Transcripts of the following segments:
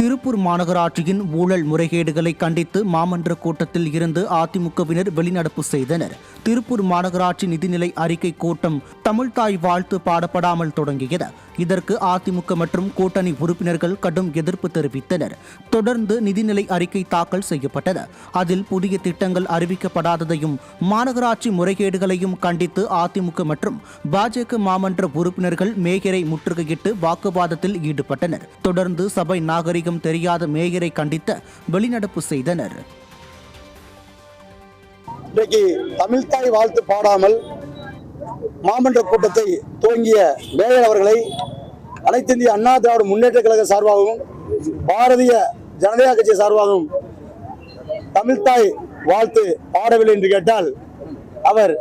திருப்பூர் மாநகராட்சியின் ஊழல் முறைகேடுகளை கண்டித்து மாமன்ற கூட்டத்தில் இருந்து அதிமுகவினர் வெளிநடப்பு செய்தனர். திருப்பூர் மாநகராட்சி நிதிநிலை அறிக்கை கூட்டம் தமிழ்தாய் வாழ்த்து பாடப்படாமல் தொடங்கியது. இதற்கு அதிமுக மற்றும் கூட்டணி உறுப்பினர்கள் கடும் எதிர்ப்பு தெரிவித்தனர். தொடர்ந்து நிதிநிலை அறிக்கை தாக்கல் செய்யப்பட்டது. அதில் புதிய திட்டங்கள் அறிவிக்கப்படாததையும் மாநகராட்சி முறைகேடுகளையும் கண்டித்து அதிமுக மற்றும் பாஜக மாமன்ற உறுப்பினர்கள் மேயரை முற்றுகையிட்டு வாக்குவாதத்தில் ஈடுபட்டனர். தொடர்ந்து சபை நாகரிகம் தெரியாத மேயரை கண்டித்து வெளிநடப்பு செய்தனர். இன்றைக்கு தமிழ்தாய் வாழ்த்து பாடாமல் மாமன்ற கூட்டத்தை துவங்கிய மேயர் அவர்களை அனைத்து இந்திய அண்ணா திராவிட முன்னேற்ற கழக சார்பாகவும் பாரதிய ஜனதா கட்சி சார்பாகவும் தமிழ்தாய் வாழ்த்து பாடவில்லை என்று கேட்டால் அவர்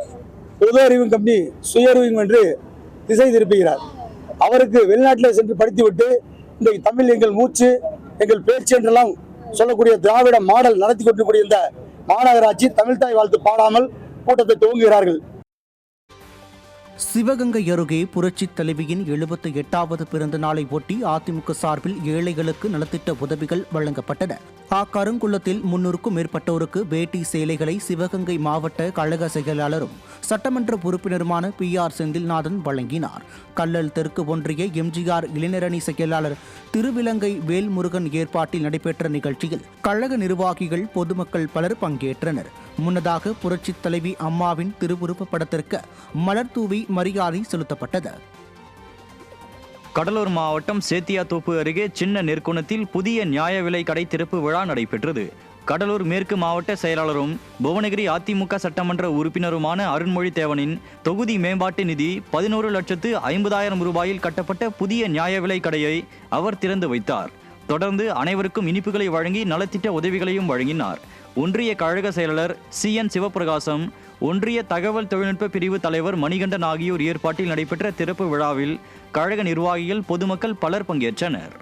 பொது அறிவும் கம்மி சுய அறிவும் என்று திசை திருப்புகிறார். அவருக்கு வெளிநாட்டில் சென்று படித்துவிட்டு இன்றைக்கு தமிழ் எங்கள் மூச்சு எங்கள் பேச்சு என்றெல்லாம் சொல்லக்கூடிய திராவிட மாடல் நடத்தி கொண்டிருக்கூடிய இந்த மாநகராட்சி தமிழ்தாய் வாழ்த்து பாடாமல் கூட்டத்தை துவங்குகிறார்கள். சிவகங்கை அருகே புரட்சித் தலைவியின் 78வது பிறந்த நாளை ஒட்டி அதிமுக சார்பில் ஏழைகளுக்கு நலத்திட்ட உதவிகள் வழங்கப்பட்டன. கருங்குளத்தில் 300க்கும் மேற்பட்டோருக்கு வேட்டி சேலைகளை சிவகங்கை மாவட்ட கழக செயலாளரும் சட்டமன்ற உறுப்பினருமான PR செந்தில்நாதன் வழங்கினார். கல்லல் தெற்கு ஒன்றிய MGR இளைஞரணி செயலாளர் திருவிலங்கை வேல்முருகன் ஏற்பாட்டில் நடைபெற்ற நிகழ்ச்சியில் கழக நிர்வாகிகள் பொதுமக்கள் பலர் பங்கேற்றனர். முன்னதாக புரட்சித் தலைவி அம்மாவின் திருவுருவப் படத்திற்கு மலர் தூவி மரியாதை செலுத்தப்பட்டது. கடலூர் மாவட்டம் சேத்தியாத்தோப்பு அருகே சின்ன நெற்குணத்தில் புதிய நியாய விலை கடை திறப்பு விழா நடைபெற்றது. கடலூர் மேற்கு மாவட்ட செயலாளரும் புவனகிரி அதிமுக சட்டமன்ற உறுப்பினருமான அருண்மொழி தேவனின் தொகுதி மேம்பாட்டு நிதி 11,50,000 ரூபாயில் கட்டப்பட்ட புதிய நியாய விலை கடையை அவர் திறந்து வைத்தார். தொடர்ந்து அனைவருக்கும் இனிப்புகளை வழங்கி நலத்திட்ட உதவிகளையும் வழங்கினார். ஒன்றிய கழக செயலாளர் CN சிவபிரகாசம், ஒன்றிய தகவல் தொழில்நுட்ப பிரிவு தலைவர் மணிகண்டன் ஆகியோர் ஏற்பாட்டில் நடைபெற்ற திறப்பு விழாவில் கழக நிர்வாகிகள் பொதுமக்கள் பலர் பங்கேற்றனர்.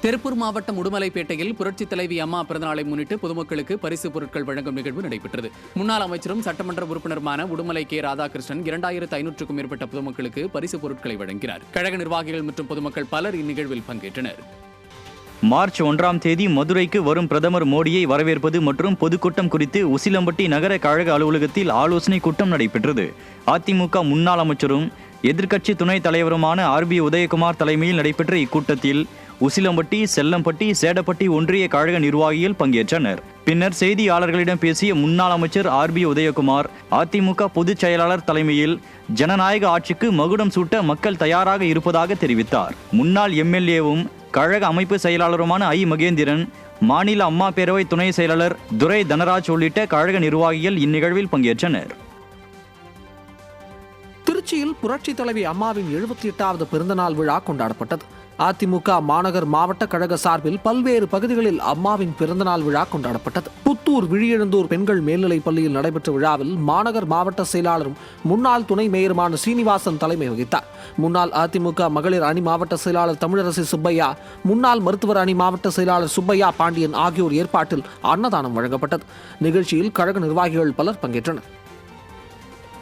திருப்பூர் மாவட்டம் உடுமலைப்பேட்டையில் புரட்சித் தலைவி அம்மா பிறந்தநாளை முன்னிட்டு பொதுமக்களுக்கு பரிசு பொருட்கள் வழங்கும் நிகழ்வு நடைபெற்றது. முன்னாள் அமைச்சரும் சட்டமன்ற உறுப்பினருமான உடுமலை K. ராதாகிருஷ்ணன் 2500க்கும் மேற்பட்ட பொதுமக்களுக்கு பரிசு பொருட்களை வழங்கினார். கழக நிர்வாகிகள் மற்றும் பொதுமக்கள் பலர் இந்நிகழ்வில் பங்கேற்றனர். மார்ச் 1ஆம் தேதி மதுரைக்கு வரும் பிரதமர் மோடியை வரவேற்பது மற்றும் பொதுக்கூட்டம் குறித்து உசிலம்பட்டி நகர கழக அலுவலகத்தில் ஆலோசனை கூட்டம் நடைபெற்றது. அதிமுக முன்னாள் அமைச்சரும் எதிர்க்கட்சி துணைத் தலைவருமான RB உதயகுமார் தலைமையில் நடைபெற்ற இக்கூட்டத்தில் உசிலம்பட்டி, செல்லம்பட்டி, சேடப்பட்டி ஒன்றிய கழக நிர்வாகிகள் பங்கேற்றனர். பின்னர் செய்தியாளர்களிடம் பேசிய முன்னாள் அமைச்சர் RB உதயகுமார், அதிமுக பொதுச் செயலாளர் தலைமையில் ஜனநாயக ஆட்சிக்கு மகுடம் சூட்ட மக்கள் தயாராக இருப்பதாக தெரிவித்தார். முன்னாள் MLAவும் கழக அமைப்பு செயலாளருமான I. மகேந்திரன், மாநில அம்மா பேரவை துணை செயலாளர் துரை தனராஜ் உள்ளிட்ட கழக நிர்வாகிகள் இந்நிகழ்வில் பங்கேற்றனர். திருச்சியில் புரட்சித் தலைவி அம்மாவின் 78வது பிறந்தநாள் விழா கொண்டாடப்பட்டது. அதிமுக மாநகர் மாவட்ட கழக சார்பில் பல்வேறு பகுதிகளில் அம்மாவின் பிறந்தநாள் விழா கொண்டாடப்பட்டது. புத்தூர் விழியெழுந்தூர் பெண்கள் மேல்நிலைப் பள்ளியில் நடைபெற்ற விழாவில் மாநகர் மாவட்ட செயலாளரும் முன்னாள் துணை மேயருமான சீனிவாசன் தலைமை வகித்தார். முன்னாள் அதிமுக மகளிர் அணி மாவட்ட செயலாளர் தமிழரசி சுப்பையா, முன்னாள் மருத்துவர் அணி மாவட்ட செயலாளர் சுப்பையா பாண்டியன் ஆகியோர் ஏற்பாட்டில் அன்னதானம் வழங்கப்பட்டது. நிகழ்ச்சியில் கழக நிர்வாகிகள் பலர் பங்கேற்றனர்.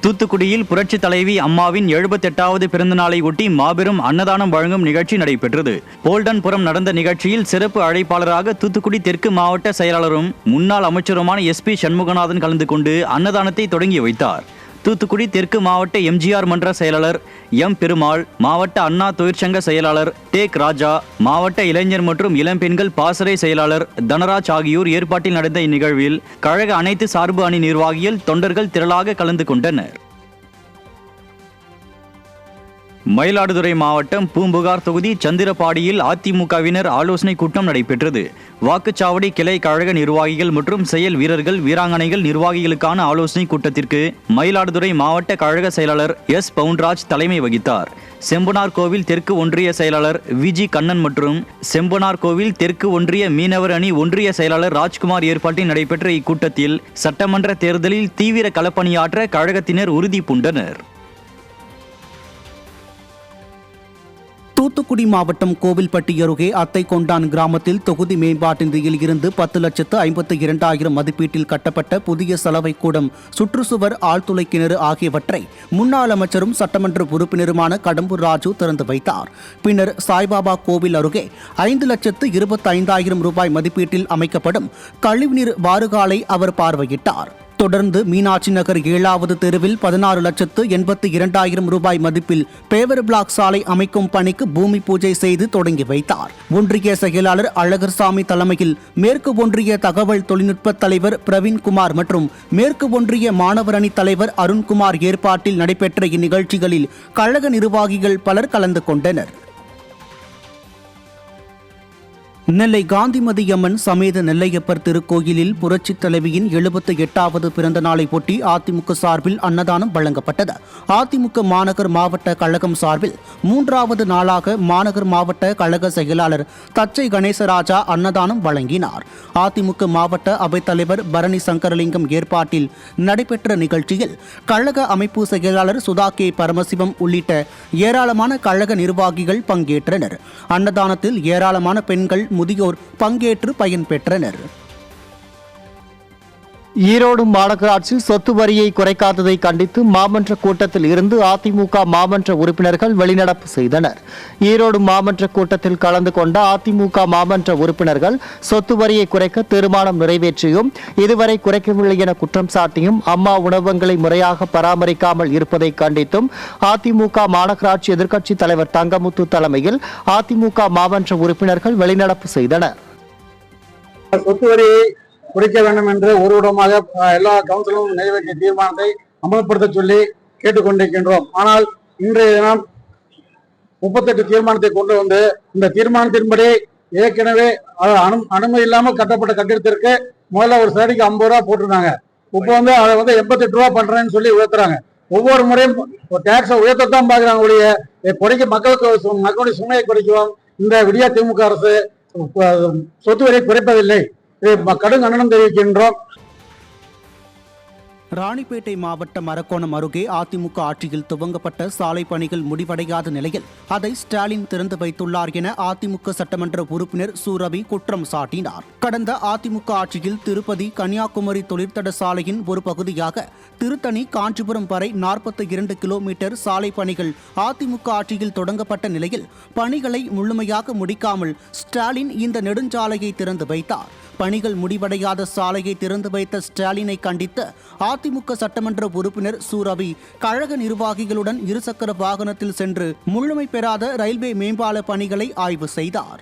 தூத்துக்குடியில் புரட்சி தலைவி அம்மாவின் 78வது பிறந்த நாளை ஒட்டி மாபெரும் அன்னதானம் வழங்கும் நிகழ்ச்சி நடைபெற்றது. போல்டன்புரம் நடந்த நிகழ்ச்சியில் சிறப்பு அழைப்பாளராக தூத்துக்குடி தெற்கு மாவட்ட செயலாளரும் முன்னாள் அமைச்சருமான SP சண்முகநாதன் கலந்து கொண்டு அன்னதானத்தை தொடங்கி வைத்தார். தூத்துக்குடி தெற்கு மாவட்ட MGR மன்ற செயலாளர் M. பெருமாள், மாவட்ட அண்ணா தொழிற்சங்க செயலாளர் டேக் ராஜா, மாவட்ட இளைஞர் மற்றும் இளம்பெண்கள் பாசறை செயலாளர் தனராஜ் ஆகியோர் ஏற்பாட்டில் நடந்த இந்நிகழ்வில் கழக அனைத்து சார்பு அணி நிர்வாகிகள் தொண்டர்கள் திரளாக கலந்து கொண்டனர். மயிலாடுதுறை மாவட்டம் பூம்புகார் தொகுதி சந்திரபாடியில் அதிமுகவினர் ஆலோசனை கூட்டம் நடைபெற்றது. வாக்குச்சாவடி கிளை கழக நிர்வாகிகள் மற்றும் செயல் வீரர்கள், வீராங்கனைகள் நிர்வாகிகளுக்கான ஆலோசனை கூட்டத்திற்கு மயிலாடுதுறை மாவட்ட கழக செயலாளர் S. பவுன்ராஜ் தலைமை வகித்தார். செம்பனார் கோவில் தெற்கு ஒன்றிய செயலாளர் VG கண்ணன் மற்றும் செம்பனார் கோவில் தெற்கு ஒன்றிய மீனவர் அணி ஒன்றிய செயலாளர் ராஜ்குமார் ஏற்பாட்டில் நடைபெற்ற இக்கூட்டத்தில் சட்டமன்ற தேர்தலில் தீவிர களப்பணியாற்ற கழகத்தினர் உறுதி பூண்டனர். தூத்துக்குடி மாவட்டம் கோவில்பட்டி அருகே அத்தைக்கொண்டான் கிராமத்தில் தொகுதி மேம்பாட்டு நிதியில் இருந்து 10,52,000 மதிப்பீட்டில் கட்டப்பட்ட புதிய சலவை கூடம், சுற்றுச்சுவர், ஆழ்துளை கிணறு ஆகியவற்றை முன்னாள் அமைச்சரும் சட்டமன்ற உறுப்பினருமான கடம்பூர் ராஜு திறந்து வைத்தார். பின்னர் சாய்பாபா கோவில் அருகே 5,25,000 ரூபாய் மதிப்பீட்டில் அமைக்கப்படும் கழிவுநீர் வாறுகாலை அவர் பார்வையிட்டார். தொடர்ந்து மீனாட்சி நகர் 7வது தெருவில் 16,82,000 ரூபாய் மதிப்பில் பேவர் பிளாக் சாலை அமைக்கும் பணிக்கு பூமி பூஜை செய்து தொடங்கி வைத்தார். ஒன்றிய செயலாளர் அழகர்சாமி தலைமையில் மேற்கு ஒன்றிய தகவல் தொழில்நுட்ப தலைவர் பிரவீன்குமார் மற்றும் மேற்கு ஒன்றிய மாணவர் அணி தலைவர் அருண்குமார் ஏற்பாட்டில் நடைபெற்ற இந்நிகழ்ச்சிகளில் கழக நிர்வாகிகள் பலர் கலந்து கொண்டனர். நெல்லை காந்திமதி அம்மன் சமேத நெல்லையப்பர் திருக்கோயிலில் புரட்சித் தலைவியின் 78வது பிறந்த நாளை ஒட்டி அதிமுக சார்பில் அன்னதானம் வழங்கப்பட்டது. அதிமுக மாநகர் மாவட்ட கழகம் சார்பில் 3வது நாளாக மாநகர் மாவட்ட கழக செயலாளர் தச்சை கணேசராஜா அன்னதானம் வழங்கினார். அதிமுக மாவட்ட அவைத்தலைவர் பரணி சங்கரலிங்கம் ஏற்பாட்டில் நடைபெற்ற நிகழ்ச்சியில் கழக அமைப்பு செயலாளர் சுதா கே பரமசிவம் உள்ளிட்ட ஏராளமான கழக நிர்வாகிகள் பங்கேற்றனர். அன்னதானத்தில் ஏராளமான பெண்கள், முதியோர் பங்கேற்று பயன்பெற்றனர். ஈரோடு மாநகராட்சி சொத்து வரியை குறைக்காததை கண்டித்து மாமன்ற கூட்டத்தில் இருந்து அதிமுக மாமன்ற உறுப்பினர்கள் வெளிநடப்பு செய்தனர். ஈரோடு மாமன்ற கூட்டத்தில் கலந்து கொண்ட அதிமுக மாமன்ற உறுப்பினர்கள் சொத்து வரியை குறைக்க தீர்மானம் நிறைவேற்றியும் இதுவரை குறைக்கவில்லை என குற்றம் சாட்டியும் அம்மா உணவகங்களை முறையாக பராமரிக்காமல் இருப்பதை கண்டித்தும் அதிமுக மாநகராட்சி எதிர்க்கட்சித் தலைவர் தங்கமுத்து தலைமையில் அதிமுக மாமன்ற உறுப்பினர்கள் வெளிநடப்பு செய்தனர். சொத்து வரியை குறைக்க வேண்டும் என்று ஒருவிடமாக எல்லா கவுன்சிலும் நிறைவேற்றிய தீர்மானத்தை அமல்படுத்த சொல்லி கேட்டுக்கொண்டிருக்கின்றோம். ஆனால் இன்றைய தினம் 38 தீர்மானத்தை கொண்டு வந்து இந்த தீர்மானத்தின்படி ஏற்கனவே அனுமதி இல்லாமல் கட்டப்பட்ட கட்டிடத்திற்கு முதல்ல ஒரு சரடிக்கு 50 ரூபா போட்டிருந்தாங்க. இப்போ வந்து அதை வந்து 88 ரூபா பண்றேன்னு சொல்லி உயர்த்துறாங்க. ஒவ்வொரு முறையும் டேக்ஸை உயர்த்தத்தான் பார்க்குறாங்க ஒழிய குறைக்க மக்களுடைய சுமையை குறைக்கவும் இந்த விடியா திமுக அரசு சொத்து வரியை குறைப்பதில்லை. கடும் கண்டனம் தெரிவிக்கின்றோம். ராணிப்பேட்டை மாவட்டம் அரக்கோணம் அருகே அதிமுக ஆட்சியில் துவங்கப்பட்ட சாலை பணிகள் முடிவடையாத நிலையில் அதை ஸ்டாலின் திறந்து வைத்துள்ளார் என அதிமுக சட்டமன்ற உறுப்பினர் சூரவி குற்றம் சாட்டினார். கடந்த அதிமுக ஆட்சியில் திருப்பதி கன்னியாகுமரி தொழிற்தட சாலையின் ஒரு பகுதியாக திருத்தணி காஞ்சிபுரம் வரை 42 கிலோமீட்டர் சாலை பணிகள் அதிமுக ஆட்சியில் தொடங்கப்பட்ட நிலையில் பணிகளை முழுமையாக முடிக்காமல் ஸ்டாலின் இந்த நெடுஞ்சாலையை திறந்து வைத்தார். பணிகள் முடிவடையாத சாலையை திறந்து வைத்த ஸ்டாலினை கண்டித்து அதிமுக சட்டமன்ற உறுப்பினர் சூரவி கழக நிர்வாகிகளுடன் இருசக்கர வாகனத்தில் சென்று முழுமை பெறாத ரயில்வே மேம்பால பணிகளை ஆய்வு செய்தார்.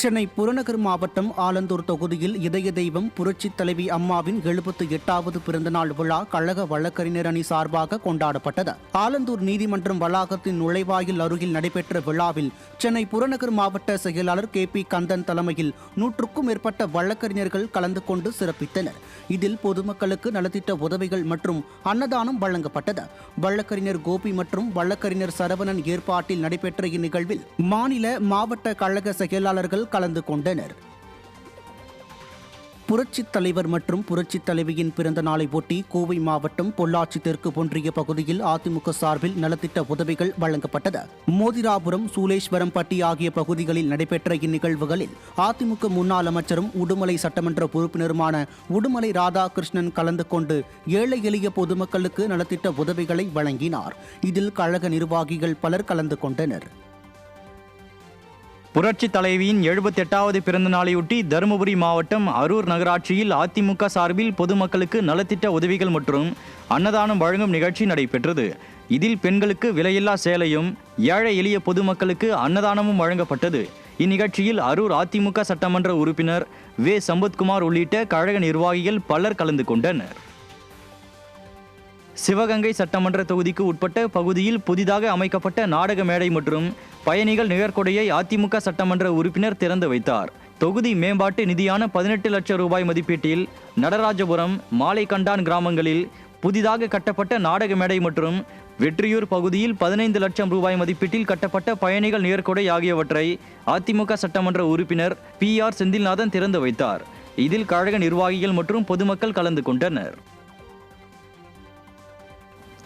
சென்னை புறநகர் மாவட்டம் ஆலந்தூர் தொகுதியில் இதய தெய்வம் புரட்சித் தலைவி அம்மாவின் 78வது பிறந்தநாள் விழா கழக வழக்கறிஞர் அணி சார்பாக கொண்டாடப்பட்டது. ஆலந்தூர் நீதிமன்றம் வளாகத்தின் நுழைவாயில் அருகில் நடைபெற்ற விழாவில் சென்னை புறநகர் மாவட்ட செயலாளர் KP கந்தன் தலைமையில் 100க்கும் மேற்பட்ட வழக்கறிஞர்கள் கலந்து கொண்டு சிறப்பித்தனர். இதில் பொதுமக்களுக்கு நலத்திட்ட உதவிகள் மற்றும் அன்னதானம் வழங்கப்பட்டது. வழக்கறிஞர் கோபி மற்றும் வழக்கறிஞர் சரவணன் ஏற்பாட்டில் நடைபெற்ற இந்நிகழ்வில் மாநில மாவட்ட கழக செயலாளர்கள் கலந்து கொண்டனர். புரட்சித் தலைவர் மற்றும் புரட்சித் தலைவியின் பிறந்த நாளை ஒட்டி கோவை மாவட்டம் பொள்ளாச்சி தெற்கு ஒன்றிய பகுதியில் அதிமுக சார்பில் நலத்திட்ட உதவிகள் வழங்கப்பட்டது. மோதிராபுரம், சூலேஸ்வரம்பட்டி ஆகிய பகுதிகளில் நடைபெற்ற இந்நிகழ்வுகளில் அதிமுக முன்னாள் அமைச்சரும் உடுமலை சட்டமன்ற உறுப்பினருமான உடுமலை ராதாகிருஷ்ணன் கலந்து கொண்டு ஏழை எளிய பொதுமக்களுக்கு நலத்திட்ட உதவிகளை வழங்கினார். இதில் கழக நிர்வாகிகள் பலர் கலந்து கொண்டனர். புரட்சி தலைவியின் 78வது பிறந்த நாளையொட்டி தருமபுரி மாவட்டம் அரூர் நகராட்சியில் அதிமுக சார்பில் பொதுமக்களுக்கு நலத்திட்ட உதவிகள் மற்றும் அன்னதானம் வழங்கும் நிகழ்ச்சி நடைபெற்றது. இதில் பெண்களுக்கு விலையில்லா சேலையும் ஏழை எளிய பொதுமக்களுக்கு அன்னதானமும் வழங்கப்பட்டது. இந்நிகழ்ச்சியில் அரூர் அதிமுக சட்டமன்ற உறுப்பினர் வே சம்பத்குமார் உள்ளிட்ட கழக நிர்வாகிகள் பலர் கலந்து கொண்டனர். சிவகங்கை சட்டமன்ற தொகுதிக்கு உட்பட்ட பகுதியில் புதிதாக அமைக்கப்பட்ட நாடக மேடை மற்றும் பயணிகள் நிழற்கொடையை அதிமுக சட்டமன்ற உறுப்பினர் திறந்து வைத்தார். தொகுதி மேம்பாட்டு நிதியான 18 லட்சம் ரூபாய் மதிப்பீட்டில் நடராஜபுரம், மாலைக்கண்டான் கிராமங்களில் புதிதாக கட்டப்பட்ட நாடக மேடை மற்றும் வெற்றியூர் பகுதியில் 15 லட்சம் ரூபாய் மதிப்பீட்டில் கட்டப்பட்ட பயணிகள் நிழற்கொடை ஆகியவற்றை அதிமுக சட்டமன்ற உறுப்பினர் PR செந்தில்நாதன் திறந்து வைத்தார். இதில் கழக நிர்வாகிகள் மற்றும் பொதுமக்கள் கலந்து கொண்டனர்.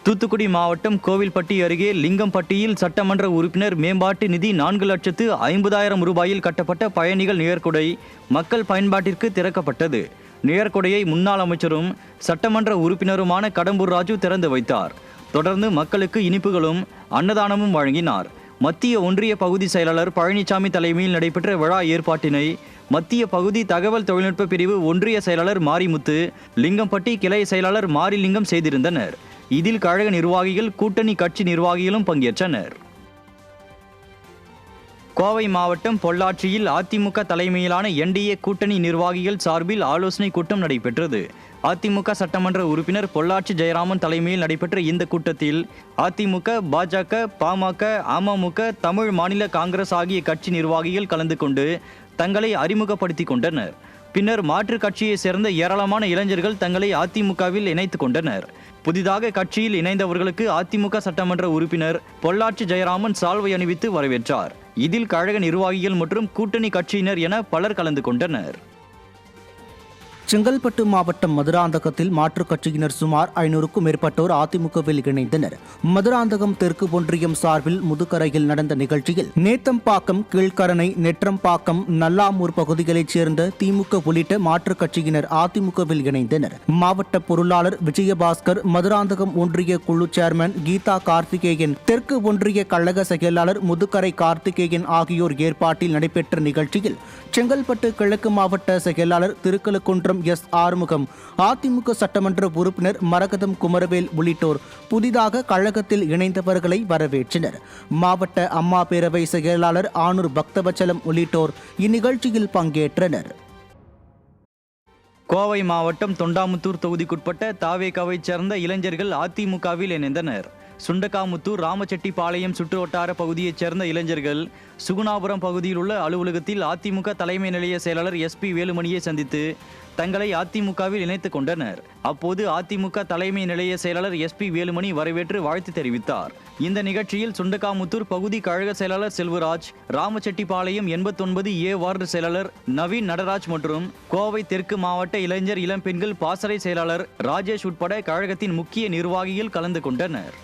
தூத்துக்குடி மாவட்டம் கோவில்பட்டி அருகே லிங்கம்பட்டியில் சட்டமன்ற உறுப்பினர் மேம்பாட்டு நிதி 4,50,000 ரூபாயில் கட்டப்பட்ட பயணிகள் நிழற்குடை மக்கள் பயன்பாட்டிற்கு திறக்கப்பட்டது. நிழற்குடையை முன்னாள் அமைச்சரும் சட்டமன்ற உறுப்பினருமான கடம்பூர் ராஜு திறந்து வைத்தார். தொடர்ந்து மக்களுக்கு இனிப்புகளும் அன்னதானமும் வழங்கினார். மத்திய ஒன்றிய பகுதி செயலாளர் பழனிசாமி தலைமையில் நடைபெற்ற விழா ஏற்பாட்டினை மத்திய பகுதி தகவல் தொழில்நுட்ப பிரிவு ஒன்றிய செயலாளர் மாரிமுத்து, லிங்கம்பட்டி கிளை செயலாளர் மாரிலிங்கம் செய்திருந்தனர். இதில் கழக நிர்வாகிகள், கூட்டணி கட்சி நிர்வாகிகளும் பங்கேற்றனர். கோவை மாவட்டம் பொள்ளாச்சியில் அதிமுக தலைமையிலான என்டிஏ கூட்டணி நிர்வாகிகள் சார்பில் ஆலோசனை கூட்டம் நடைபெற்றது. அதிமுக சட்டமன்ற உறுப்பினர் பொள்ளாச்சி ஜெயராமன் தலைமையில் நடைபெற்ற இந்த கூட்டத்தில் அதிமுக, பாஜக, பாமக, அமமுக, தமிழ் மாநில காங்கிரஸ் ஆகிய கட்சி நிர்வாகிகள் கலந்து கொண்டு தங்களை அறிமுகப்படுத்திக் கொண்டனர். பின்னர் மாற்றுக் கட்சியை சேர்ந்த ஏராளமான இளைஞர்கள் தங்களை அதிமுகவில் இணைத்துக் கொண்டனர். புதிதாக கட்சியில் இணைந்தவர்களுக்கு அதிமுக சட்டமன்ற உறுப்பினர் பொள்ளாச்சி ஜெயராமன் சால்வை அணிவித்து வரவேற்றார். இதில் கழக நிர்வாகிகள் மற்றும் கூட்டணி கட்சியினர் என பலர் கலந்து கொண்டனர். செங்கல்பட்டு மாவட்டம் மதுராந்தகத்தில் மாற்றுக் கட்சியினர் சுமார் 500க்கும் மேற்பட்டோர் அதிமுகவில் இணைந்தனர். மதுராந்தகம் தெற்கு ஒன்றியம் சார்பில் முதுகரையில் நடந்த நிகழ்ச்சியில் நேத்தம்பாக்கம், கீழ்கரணை, நெற்றம்பாக்கம், நல்லாமூர் பகுதிகளைச் சேர்ந்த திமுக உள்ளிட்ட மாற்றுக் கட்சியினர் அதிமுகவில் இணைந்தனர். மாவட்ட பொருளாளர் விஜயபாஸ்கர், மதுராந்தகம் ஒன்றிய குழு சேர்மன் கீதா கார்த்திகேயன், தெற்கு ஒன்றிய கழக செயலாளர் முதுகரை கார்த்திகேயன் ஆகியோர் ஏற்பாட்டில் நடைபெற்ற நிகழ்ச்சியில் செங்கல்பட்டு கிழக்கு மாவட்ட செயலாளர் திருக்கழுக்குன்றம் எஸ். ஆறுமுகம், அதிமுக சட்டமன்ற உறுப்பினர் மரகதம் குமரவேல் உள்ளிட்டோர் புதிதாக கழகத்தில் இணைந்தவர்களை வரவேற்றனர். மாவட்ட அம்மா பேரவை செயலாளர் ஆனூர் பக்தவச்சலம் உள்ளிட்டோர் இந்நிகழ்ச்சியில் பங்கேற்றனர். கோவை மாவட்டம் தொண்டாமுத்தூர் தொகுதிக்குட்பட்ட தாவேகாவைச் சேர்ந்த இளைஞர்கள் அதிமுகவில் இணைந்தனர். சுண்டக்காமுத்தூர், ராமச்செட்டிப்பாளையம் சுற்றுவட்டார பகுதியைச் சேர்ந்த இளைஞர்கள் சுகுணாபுரம் பகுதியில் உள்ள அலுவலகத்தில் அதிமுக தலைமை நிலைய செயலாளர் SP வேலுமணியை சந்தித்து தங்களை அதிமுகவில் இணைத்துக் கொண்டனர். அப்போது அதிமுக தலைமை நிலைய செயலாளர் SP வேலுமணி வரவேற்று வாழ்த்து தெரிவித்தார். இந்த நிகழ்ச்சியில் சுண்டக்காமுத்தூர் பகுதி கழக செயலாளர் செல்வராஜ், ராமச்செட்டிப்பாளையம் 89A வார்டு செயலாளர் நவீன் நடராஜ் மற்றும் கோவை தெற்கு மாவட்ட இளைஞர் இளம்பெண்கள் பாசறை செயலாளர் ராஜேஷ் உட்பட கழகத்தின் முக்கிய நிர்வாகிகள் கலந்து கொண்டனர்.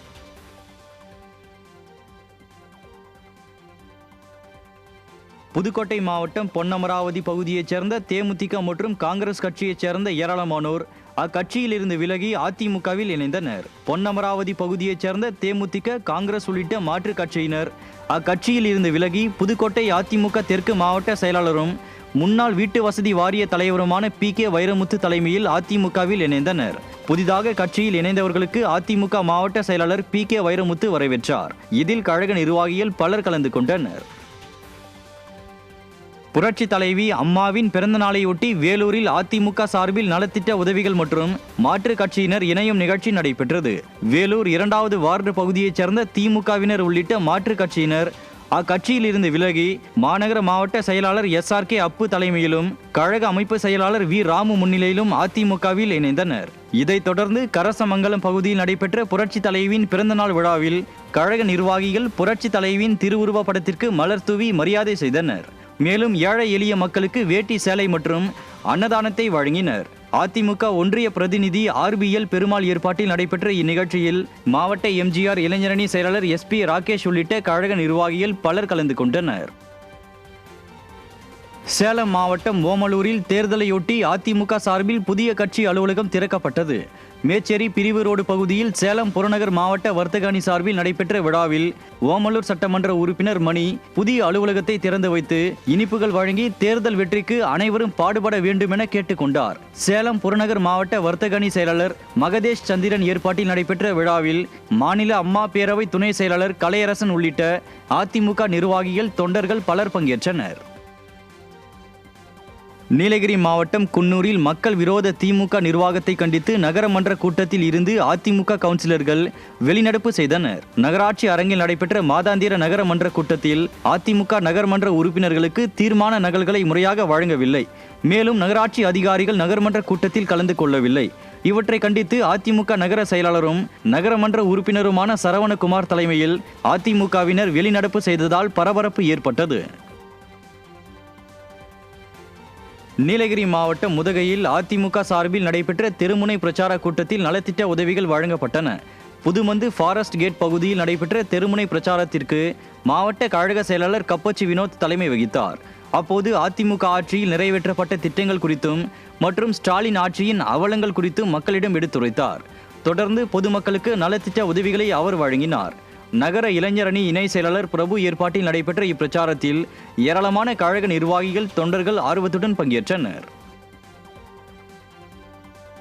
புதுக்கோட்டை மாவட்டம் பொன்னமராவதி பகுதியைச் சேர்ந்த தேமுதிக மற்றும் காங்கிரஸ் கட்சியைச் சேர்ந்த ஏராளமானோர் அக்கட்சியில் இருந்து விலகி அதிமுகவில் இணைந்தனர். பொன்னமராவதி பகுதியைச் சேர்ந்த தேமுதிக, காங்கிரஸ் உள்ளிட்ட மாற்றுக் கட்சியினர் அக்கட்சியில் இருந்து விலகி புதுக்கோட்டை அதிமுக தெற்கு மாவட்ட செயலாளரும் முன்னாள் வீட்டு வசதி வாரிய தலைவருமான PK வைரமுத்து தலைமையில் அதிமுகவில் இணைந்தனர். புதிதாக கட்சியில் இணைந்தவர்களுக்கு அதிமுக மாவட்ட செயலாளர் PK வைரமுத்து வரவேற்றார். இதில் கழக நிர்வாகிகள் பலர் கலந்து கொண்டனர். புரட்சி தலைவி அம்மாவின் பிறந்த நாளையொட்டி வேலூரில் அதிமுக சார்பில் நலத்திட்ட உதவிகள் மற்றும் மாற்றுக் கட்சியினர் இணையும் நிகழ்ச்சி நடைபெற்றது. வேலூர் 2வது வார்டு பகுதியைச் சேர்ந்த திமுகவினர் உள்ளிட்ட மாற்றுக் கட்சியினர் அக்கட்சியில் இருந்து விலகி மாநகர மாவட்ட செயலாளர் SRK அப்பு தலைமையிலும் கழக அமைப்பு செயலாளர் V ராமு முன்னிலையிலும் அதிமுகவில் இணைந்தனர். இதைத் தொடர்ந்து கரசமங்கலம் பகுதியில் நடைபெற்ற புரட்சி தலைவியின் பிறந்தநாள் விழாவில் கழக நிர்வாகிகள் புரட்சி தலைவியின் திருவுருவ படத்திற்கு மலர் தூவி மரியாதை செய்தனர். மேலும் ஏழை எளிய மக்களுக்கு வேட்டி, சேலை மற்றும் அன்னதானத்தை வழங்கினர். அதிமுக ஒன்றிய பிரதிநிதி RBL பெருமாள் ஏற்பாட்டில் நடைபெற்ற இந்நிகழ்ச்சியில் மாவட்ட MGR இளைஞரணி செயலாளர் SP ராகேஷ் உள்ளிட்ட கழக நிர்வாகிகள் பலர் கலந்து கொண்டனர். சேலம் மாவட்டம் ஓமலூரில் தேர்தலையொட்டி அதிமுக சார்பில் புதிய கட்சி அலுவலகம் திறக்கப்பட்டது. மேச்சேரி பிரிவு ரோடு பகுதியில் சேலம் புறநகர் மாவட்ட வர்த்தக அணி சார்பில் நடைபெற்ற விழாவில் ஓமலூர் சட்டமன்ற உறுப்பினர் மணி புதிய அலுவலகத்தை திறந்து வைத்து இனிப்புகள் வழங்கி தேர்தல் வெற்றிக்கு அனைவரும் பாடுபட வேண்டும் என கேட்டுக்கொண்டார். சேலம் புறநகர் மாவட்ட வர்த்தக அணி செயலாளர் மகதேஷ் சந்திரன் ஏற்பாட்டில் நடைபெற்ற விழாவில் மாநில அம்மா பேரவை துணை செயலாளர் கலையரசன் உள்ளிட்ட அதிமுக நிர்வாகிகள், தொண்டர்கள் பலர் பங்கேற்றனர். நீலகிரி மாவட்டம் குன்னூரில் மக்கள் விரோத திமுக நிர்வாகத்தை கண்டித்து நகரமன்ற கூட்டத்தில் இருந்து அதிமுக கவுன்சிலர்கள் வெளிநடப்பு செய்தனர். நகராட்சி அரங்கில் நடைபெற்ற மாதாந்திர நகரமன்ற கூட்டத்தில் அதிமுக நகர்மன்ற உறுப்பினர்களுக்கு தீர்மான நகல்களை முறையாக வழங்கவில்லை. மேலும் நகராட்சி அதிகாரிகள் நகர்மன்ற கூட்டத்தில் கலந்து கொள்ளவில்லை. இவற்றை கண்டித்து அதிமுக நகர செயலாளரும் நகரமன்ற உறுப்பினருமான சரவணகுமார் தலைமையில் அதிமுகவினர் வெளிநடப்பு செய்ததால் பரபரப்பு ஏற்பட்டது. நீலகிரி மாவட்டம் முதகையில் அதிமுக சார்பில் நடைபெற்ற தெருமுனை பிரச்சார கூட்டத்தில் நலத்திட்ட உதவிகள் வழங்கப்பட்டன. புதுமந்து ஃபாரஸ்ட் கேட் பகுதியில் நடைபெற்ற தெருமுனை பிரச்சாரத்திற்கு மாவட்ட கழக செயலாளர் கப்பச்சி வினோத் தலைமை வகித்தார். அப்போது அதிமுக ஆட்சியில் நிறைவேற்றப்பட்ட திட்டங்கள் குறித்தும் மற்றும் ஸ்டாலின் ஆட்சியின் அவலங்கள் குறித்தும் மக்களிடம் எடுத்துரைத்தார். தொடர்ந்து பொதுமக்களுக்கு நலத்திட்ட உதவிகளை அவர் வழங்கினார். நகர இளைஞரணி இணை செயலாளர் பிரபு ஏற்பாட்டில் நடைபெற்ற இப்பிரச்சாரத்தில் ஏராளமான கழக நிர்வாகிகள் தொண்டர்கள் ஆர்வத்துடன் பங்கேற்றனர்.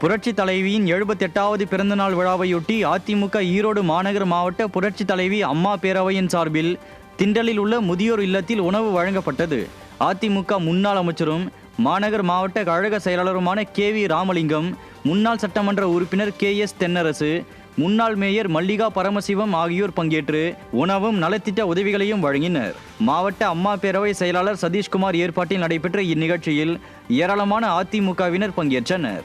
புரட்சி தலைவியின் 78வது பிறந்தநாள் விழாவையொட்டி அதிமுக ஈரோடு மாநகர மாவட்ட புரட்சி தலைவி அம்மா பேரவையின் சார்பில் திண்டலில் உள்ள முதியோர் இல்லத்தில் உணவு வழங்கப்பட்டது. அதிமுக முன்னாள் அமைச்சரும் மாநகர் மாவட்ட கழக செயலாளருமான KV ராமலிங்கம், முன்னாள் சட்டமன்ற உறுப்பினர் KS தென்னரசு, முன்னாள் மேயர் மல்லிகா பரமசிவம் ஆகியோர் பங்கேற்று உணவும் நலத்திட்ட உதவிகளையும் வழங்கினர். மாவட்ட அம்மா பேரவை செயலாளர் சதீஷ்குமார் ஏற்பாட்டில் நடைபெற்ற இந்நிகழ்ச்சியில் ஏராளமான அதிமுகவினர் பங்கேற்றனர்.